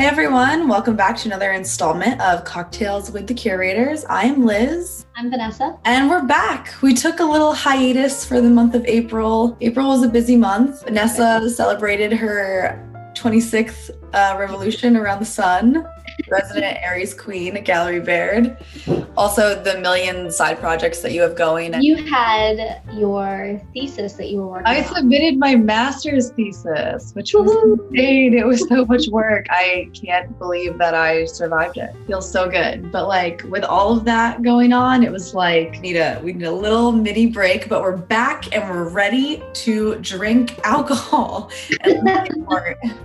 Hey everyone, welcome back to another installment of Cocktails with the Curators. I'm Liz. I'm Vanessa. And we're back. We took a little hiatus for the month of April. April was a busy month. Vanessa celebrated her 26th revolution around the sun. Resident Aries Queen at Gallery Baird. Also the million side projects that you have going. You had your thesis that you were working on. I submitted my master's thesis, which was insane. It was so much work. I can't believe that I survived it. Feels so good. But like with all of that going on, it was like we need a little mini break, but we're back and we're ready to drink alcohol. And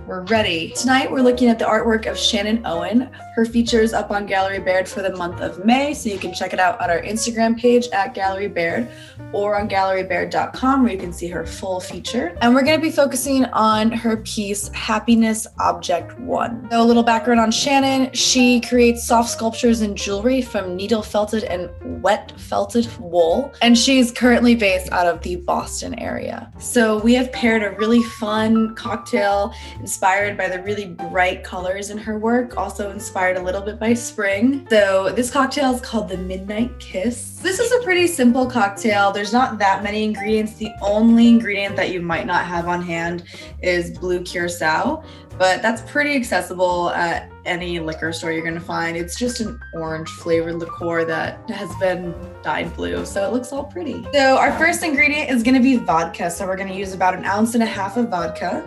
we're ready. Tonight we're looking at the artwork of Shannon Owen. Her feature is up on Gallery Baird for the month of May, so you can check it out on our Instagram page at Gallery Baird or on gallerybaird.com where you can see her full feature. And we're going to be focusing on her piece, Happiness Object 1. So a little background on Shannon. She creates soft sculptures and jewelry from needle felted and wet felted wool, and she's currently based out of the Boston area. So we have paired a really fun cocktail inspired by the really bright colors in her work, also inspired a little bit by spring. So this cocktail is called the Midnight Kiss. This is a pretty simple cocktail. There's not that many ingredients. The only ingredient that you might not have on hand is Blue Curaçao, but that's pretty accessible at any liquor store you're gonna find. It's just an orange flavored liqueur that has been dyed blue, so it looks all pretty. So our first ingredient is gonna be vodka. So we're gonna use about 1.5 ounces of vodka.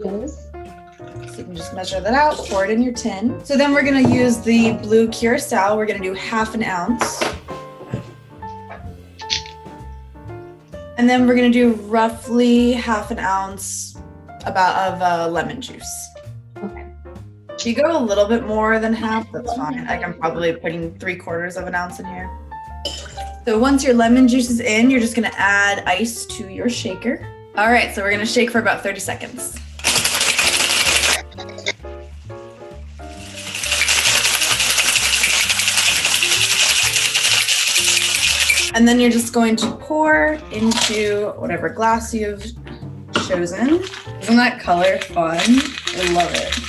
Yes. So you can just measure that out, pour it in your tin. So then we're gonna use the Blue Curaçao. We're gonna do 1/2 ounce. And then we're gonna do roughly 1/2 ounce of lemon juice. Okay. If you go a little bit more than half, that's fine. Like I'm probably putting 3/4 ounce in here. So once your lemon juice is in, you're just gonna add ice to your shaker. All right, so we're gonna shake for about 30 seconds. And then you're just going to pour into whatever glass you've chosen. Isn't that color fun? I love it.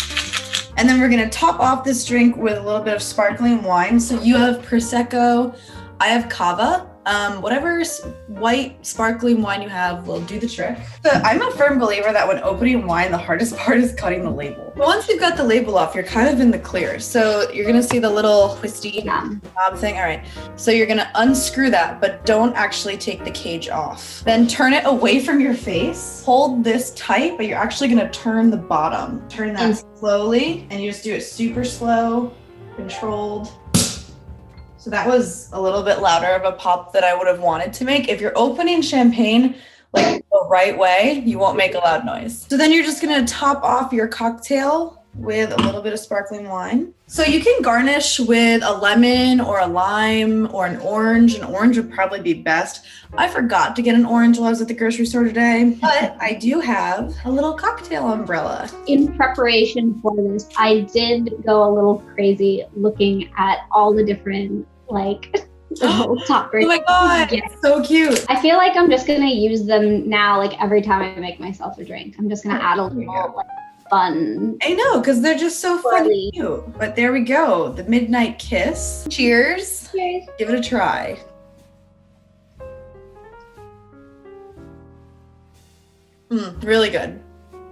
And then we're gonna top off this drink with a little bit of sparkling wine. So you have Prosecco, I have Cava. Whatever white sparkling wine you have will do the trick. But I'm a firm believer that when opening wine, the hardest part is cutting the label. But once you've got the label off, you're kind of in the clear. So you're gonna see the little twisty knob thing. All right, so you're gonna unscrew that, but don't actually take the cage off. Then turn it away from your face. Hold this tight, but you're actually gonna turn the bottom. Turn that slowly, and you just do it super slow, controlled. So that was a little bit louder of a pop than I would have wanted to make. If you're opening champagne like the right way, you won't make a loud noise. So then you're just gonna top off your cocktail with a little bit of sparkling wine. So you can garnish with a lemon or a lime or an orange. An orange would probably be best. I forgot to get an orange while I was at the grocery store today, but I do have a little cocktail umbrella. In preparation for this, I did go a little crazy looking at all the different toppers. Oh my God, Yeah. it's so cute. I feel like I'm just gonna use them now, like every time I make myself a drink. I'm just gonna add a little fun. I know, because they're just so fun Really? and cute. But there we go, the Midnight Kiss. Cheers. Cheers. Give it a try. Really good.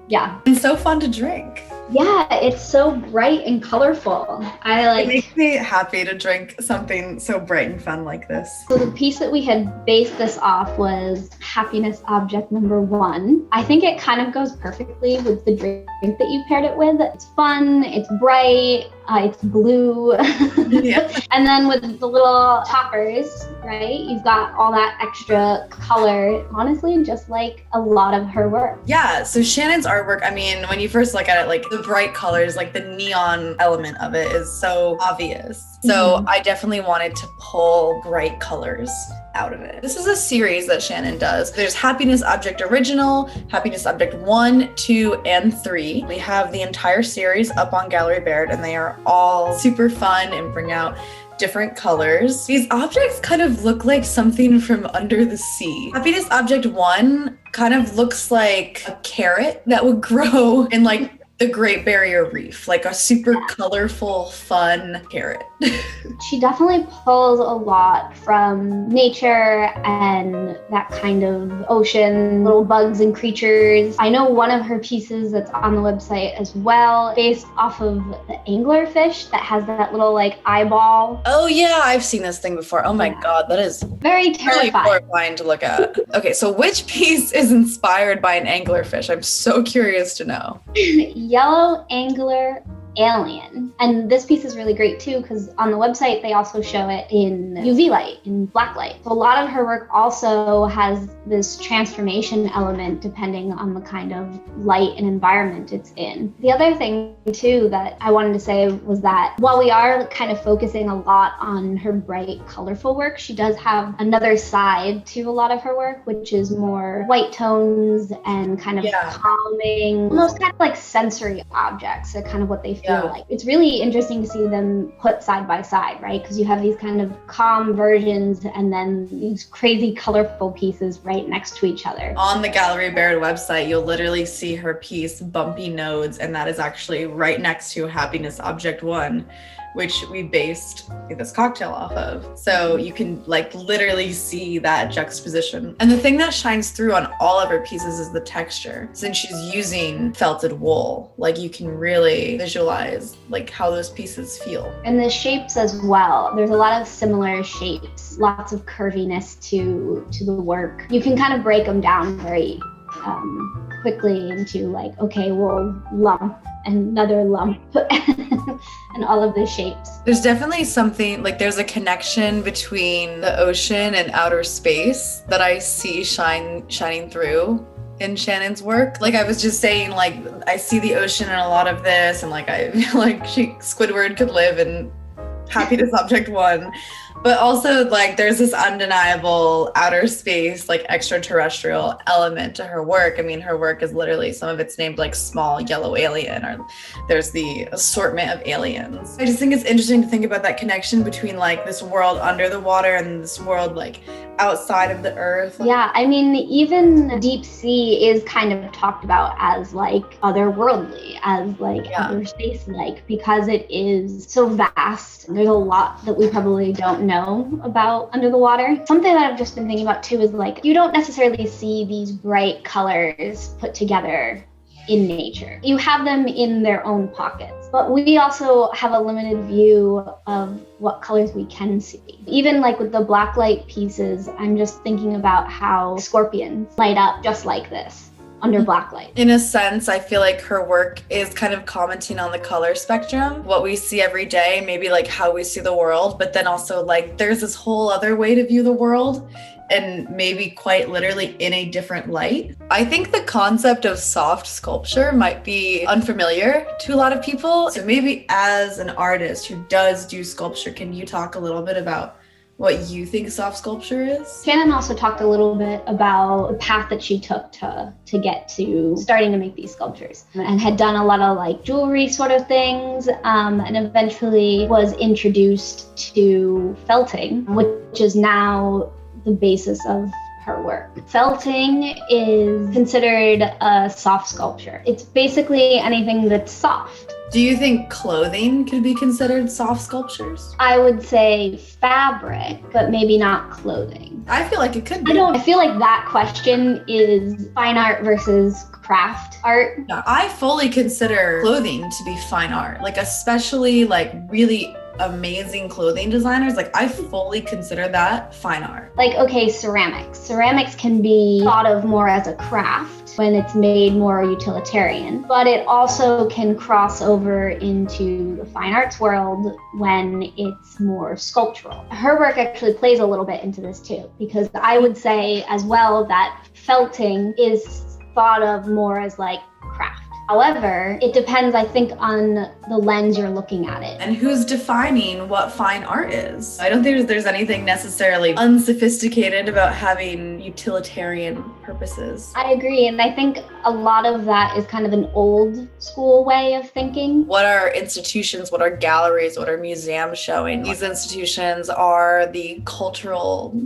Yeah. And so fun to drink. Yeah, it's so bright and colorful. It makes me happy to drink something so bright and fun like this. So the piece that we had based this off was Happiness Object number 1. I think it kind of goes perfectly with the drink that you paired it with. It's fun, it's bright, it's blue. Yeah. And then with the little toppers, right? You've got all that extra color. Honestly, just like a lot of her work. Yeah, so Shannon's artwork, I mean, when you first look at it, like the bright colors, like the neon element of it is so obvious. So I definitely wanted to pull bright colors out of it. This is a series that Shannon does. There's Happiness Object Original, Happiness Object 1, 2, and 3. We have the entire series up on Gallery Baird, and they are all super fun and bring out different colors. These objects kind of look like something from under the sea. Happiness Object 1 kind of looks like a carrot that would grow in like the Great Barrier Reef, like a super colorful, fun carrot. She definitely pulls a lot from nature and that kind of ocean, little bugs and creatures. I know one of her pieces that's on the website as well, based off of the anglerfish that has that little like eyeball. Oh yeah, I've seen this thing before. Oh my God, that is very really terrifying. horrifying to look at. Okay, so which piece is inspired by an anglerfish? I'm so curious to know. Yellow angler alien. And this piece is really great too, because on the website they also show it in UV light, in black light. So a lot of her work also has this transformation element depending on the kind of light and environment it's in. The other thing too that I wanted to say was that while we are kind of focusing a lot on her bright, colorful work, she does have another side to a lot of her work, which is more white tones and kind of calming, almost kind of like sensory objects are kind of what they feel like. It's really interesting to see them put side by side, right? Because you have these kind of calm versions and then these crazy colorful pieces right next to each other. On the Gallery Baird website, you'll literally see her piece Bumpy Nodes, and that is actually right next to Happiness Object 1, which we based this cocktail off of. So you can like literally see that juxtaposition. And the thing that shines through on all of her pieces is the texture. Since she's using felted wool, like you can really visualize like how those pieces feel. And the shapes as well. There's a lot of similar shapes, lots of curviness to the work. You can kind of break them down very quickly into like, okay, well, lump, another lump, and all of the shapes. There's definitely something, like there's a connection between the ocean and outer space that I see shining through in Shannon's work. Like I was just saying, like I see the ocean in a lot of this, and like I feel like Squidward could live in Happiness Object 1. But also, like, there's this undeniable outer space, like, extraterrestrial element to her work. I mean, her work is literally, some of it's named, like, Small Yellow Alien, or there's the assortment of aliens. I just think it's interesting to think about that connection between, like, this world under the water and this world, like, outside of the earth. Yeah, I mean, even deep sea is kind of talked about as, like, otherworldly, as, like, outer space-like, because it is so vast. There's a lot that we probably don't know about under the water. Something that I've just been thinking about too is like, you don't necessarily see these bright colors put together in nature. You have them in their own pockets, but we also have a limited view of what colors we can see. Even like with the black light pieces, I'm just thinking about how scorpions light up just like this under black light. In a sense, I feel like her work is kind of commenting on the color spectrum, what we see every day, maybe like how we see the world, but then also like there's this whole other way to view the world, and maybe quite literally in a different light. I think the concept of soft sculpture might be unfamiliar to a lot of people. So maybe as an artist who does do sculpture, can you talk a little bit about what you think soft sculpture is? Shannon also talked a little bit about the path that she took to get to starting to make these sculptures, and had done a lot of like jewelry sort of things, and eventually was introduced to felting, which is now the basis of her work. Felting is considered a soft sculpture. It's basically anything that's soft. Do you think clothing could be considered soft sculptures? I would say fabric, but maybe not clothing. I feel like it could be. I feel like that question is fine art versus craft art. Yeah, I fully consider clothing to be fine art, like especially like really amazing clothing designers. Like I fully consider that fine art. Like, okay, ceramics. Ceramics can be thought of more as a craft when it's made more utilitarian, but it also can cross over into the fine arts world when it's more sculptural. Her work actually plays a little bit into this too, because I would say as well that felting is thought of more as like craft. However, it depends, I think, on the lens you're looking at it. And who's defining what fine art is? I don't think there's anything necessarily unsophisticated about having utilitarian purposes. I agree, and I think a lot of that is kind of an old school way of thinking. What are institutions, what are galleries, what are museums showing? These institutions are the cultural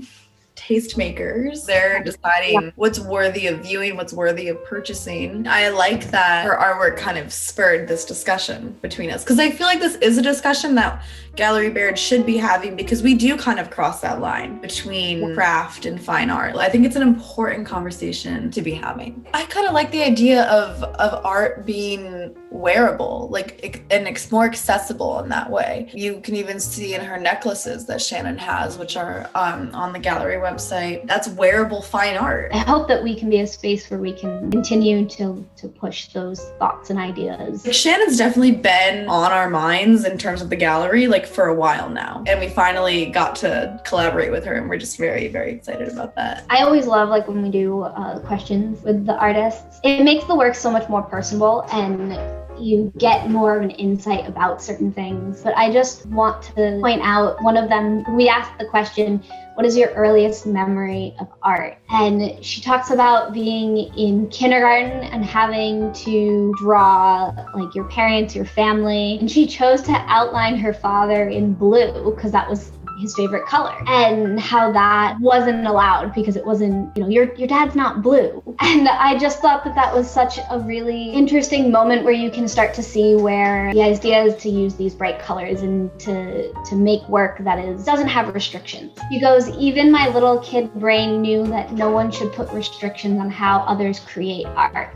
tastemakers. They're deciding what's worthy of viewing, what's worthy of purchasing. I like that her artwork kind of spurred this discussion between us, because I feel like this is a discussion that Gallery Baird should be having, because we do kind of cross that line between craft and fine art. I think it's an important conversation to be having. I kind of like the idea of art being wearable, like, and it's more accessible in that way. You can even see in her necklaces that Shannon has, which are on the gallery website. That's wearable fine art. I hope that we can be a space where we can continue to push those thoughts and ideas. Shannon's definitely been on our minds in terms of the gallery, like, for a while now. And we finally got to collaborate with her, and we're just very, very excited about that. I always love, like, when we do questions with the artists. It makes the work so much more personable, and you get more of an insight about certain things. But I just want to point out one of them. We asked the question, what is your earliest memory of art? And she talks about being in kindergarten and having to draw like your parents, your family. And she chose to outline her father in blue because that was his favorite color, and how that wasn't allowed because it wasn't, your dad's not blue. And I just thought that was such a really interesting moment where you can start to see where the idea is to use these bright colors and to make work that doesn't have restrictions. She goes, even my little kid brain knew that no one should put restrictions on how others create art.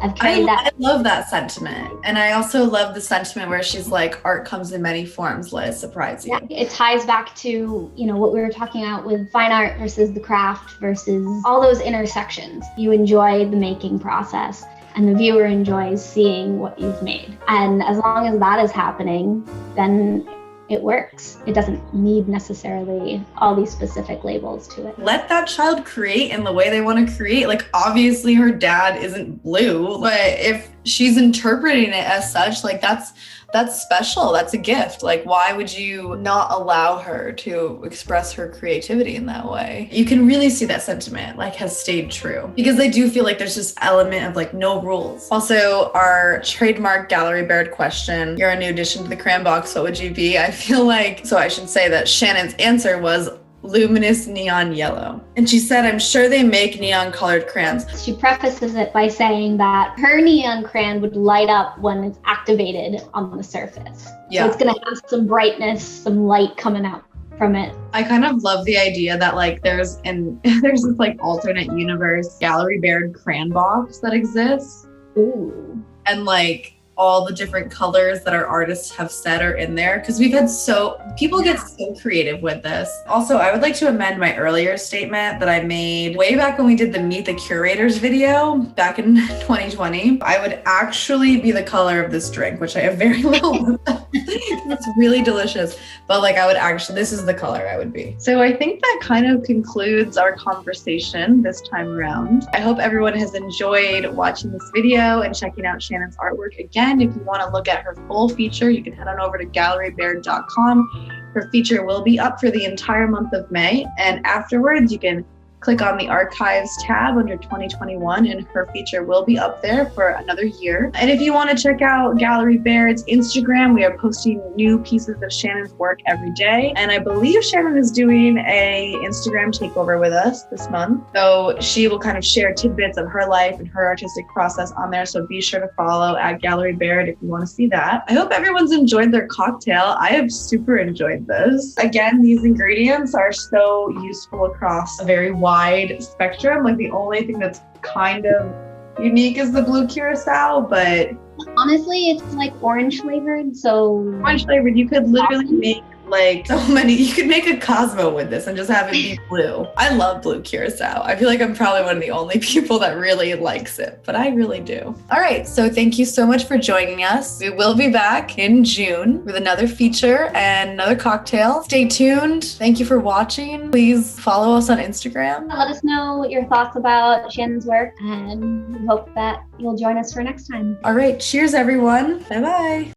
I've carried that. I love that sentiment. And I also love the sentiment where she's like, art comes in many forms, let it surprise you. Yeah, it ties back to, what we were talking about with fine art versus the craft versus all those intersections. You enjoy the making process, and the viewer enjoys seeing what you've made. And as long as that is happening, then it works. It doesn't need necessarily all these specific labels to it. Let that child create in the way they want to create. Like, obviously her dad isn't blue, but if she's interpreting it as such, like, that's special. That's a gift. Like, why would you not allow her to express her creativity in that way? You can really see that sentiment, like, has stayed true, because I do feel like there's this element of like no rules. Also, our trademark Gallery Baird question, you're a new addition to the crayon box, what would you be? I feel like, so I should say that Shannon's answer was luminous neon yellow. And she said, I'm sure they make neon colored crayons. She prefaces it by saying that her neon crayon would light up when it's activated on the surface. Yeah. So it's going to have some brightness, some light coming out from it. I kind of love the idea that like there's this like alternate universe Gallery Baird crayon box that exists. Ooh. And like all the different colors that our artists have said are in there, because we've had people get so creative with this. Also, I would like to amend my earlier statement that I made way back when we did the Meet the Curators video back in 2020. I would actually be the color of this drink, which I have very little of. It's really delicious, but like this is the color I would be. So I think that kind of concludes our conversation this time around. I hope everyone has enjoyed watching this video and checking out Shannon's artwork again. If you want to look at her full feature, you can head on over to gallerybaird.com. Her feature will be up for the entire month of May, and afterwards you can click on the archives tab under 2021 and her feature will be up there for another year. And if you want to check out Gallery Baird's Instagram, we are posting new pieces of Shannon's work every day. And I believe Shannon is doing a Instagram takeover with us this month. So she will kind of share tidbits of her life and her artistic process on there. So be sure to follow at Gallery Baird if you want to see that. I hope everyone's enjoyed their cocktail. I have super enjoyed this. Again, these ingredients are so useful across a very wide spectrum. Like the only thing that's kind of unique is the Blue Curaçao, but honestly, it's like orange flavored. So orange flavored, you could literally make like so many. You could make a Cosmo with this and just have it be blue. I love Blue Curaçao. I feel like I'm probably one of the only people that really likes it, but I really do. All right, so thank you so much for joining us. We will be back in June with another feature and another cocktail. Stay tuned. Thank you for watching. Please follow us on Instagram. Let us know your thoughts about Shannon's work, and we hope that you'll join us for next time. All right, cheers everyone. Bye-bye.